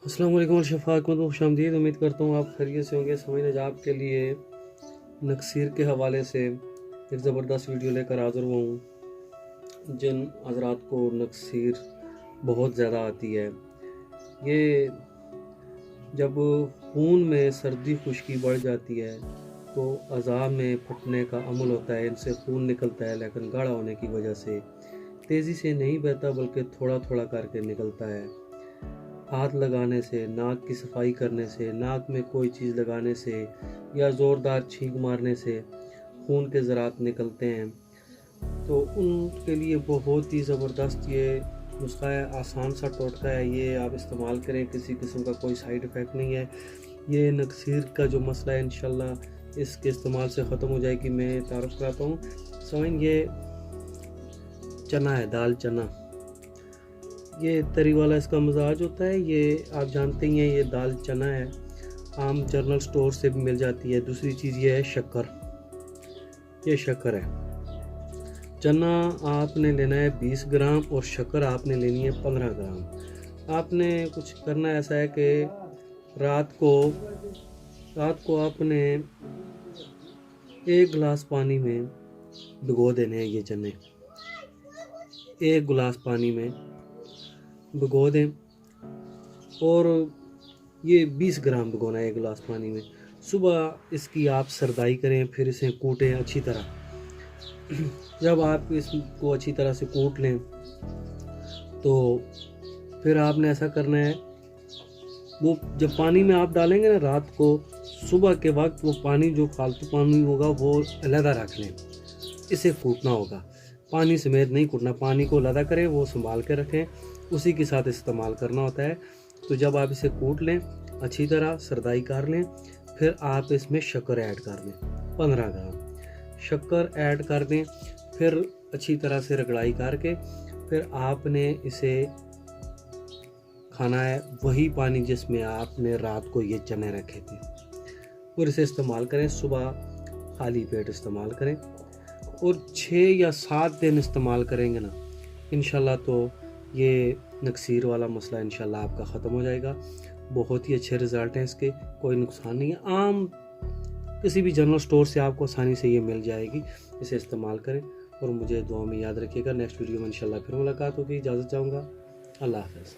अस्सलाम वालेकुम शफ़ाक़ में खुश आमदीद। उम्मीद करता हूँ आप खैरियत से होंगे। समझ नजाब आपके लिए नक्सीर के हवाले से एक ज़बरदस्त वीडियो लेकर हाज़िर हुआ हूँ। जिन हज़रात को नक्सीर बहुत ज़्यादा आती है, ये जब खून में सर्दी खुश्की बढ़ जाती है तो अज़ा में फटने का अमल होता है। इनसे खून निकलता है, लेकिन गाढ़ा होने की वजह से तेज़ी से नहीं बहता बल्कि थोड़ा थोड़ा करके निकलता है। हाथ लगाने से, नाक की सफाई करने से, नाक में कोई चीज़ लगाने से या ज़ोरदार छींक मारने से खून के ज़रात निकलते हैं। तो उनके लिए बहुत ही ज़बरदस्त ये नुस्खा है, आसान सा टोटका है। ये आप इस्तेमाल करें, किसी किस्म का कोई साइड इफ़ेक्ट नहीं है। ये नक्सीर का जो मसला है इंशाल्लाह इसके इस्तेमाल से ख़त्म हो जाएगी। मैं तारुफ कराता हूँ। समझ, ये चना है, दाल चना, ये तरी वाला इसका मिजाज होता है। ये आप जानते ही हैं, ये दाल चना है, आम जनरल स्टोर से भी मिल जाती है। दूसरी चीज़ ये है शक्कर, ये शक्कर है। चना आपने लेना है 20 ग्राम और शक्कर आपने लेनी है 15 ग्राम। आपने कुछ करना ऐसा है कि रात को आपने 1 गिलास पानी में भिगो देने हैं ये चने। 1 गिलास पानी में भिगो दें और ये 20 ग्राम भिगोना है 1 गिलास पानी में। सुबह इसकी आप सरदाई करें, फिर इसे कूटें अच्छी तरह। जब आप इसको अच्छी तरह से कूट लें तो फिर आपने ऐसा करना है, वो जब पानी में आप डालेंगे ना रात को, सुबह के वक्त वो पानी जो फालतू पानी होगा वो अलहदा रख लें। इसे कूटना होगा, पानी समेत नहीं कूटना। पानी को अलहदा करें, वो संभाल के रखें, उसी के साथ इस्तेमाल करना होता है। तो जब आप इसे कूट लें, अच्छी तरह सरदाई कर लें, फिर आप इसमें शक्कर ऐड कर लें। 15 ग्राम शक्कर ऐड कर दें, फिर अच्छी तरह से रगड़ाई करके फिर आपने इसे खाना है, वही पानी जिसमें आपने रात को ये चने रखे थे, और इसे इस्तेमाल करें। सुबह खाली पेट इस्तेमाल करें और 6 या 7 दिन इस्तेमाल करेंगे ना, इंशाल्लाह तो ये नक्सीर वाला मसला इंशाल्लाह आपका ख़त्म हो जाएगा। बहुत ही अच्छे रिज़ल्ट हैं इसके, कोई नुकसान नहीं है। आम किसी भी जनरल स्टोर से आपको आसानी से ये मिल जाएगी। इसे इस्तेमाल करें और मुझे दुआ में याद रखिएगा। नेक्स्ट वीडियो में इंशाल्लाह फिर मुलाकात होगी। इजाज़त चाहूँगा। अल्लाह हाफ़िज़।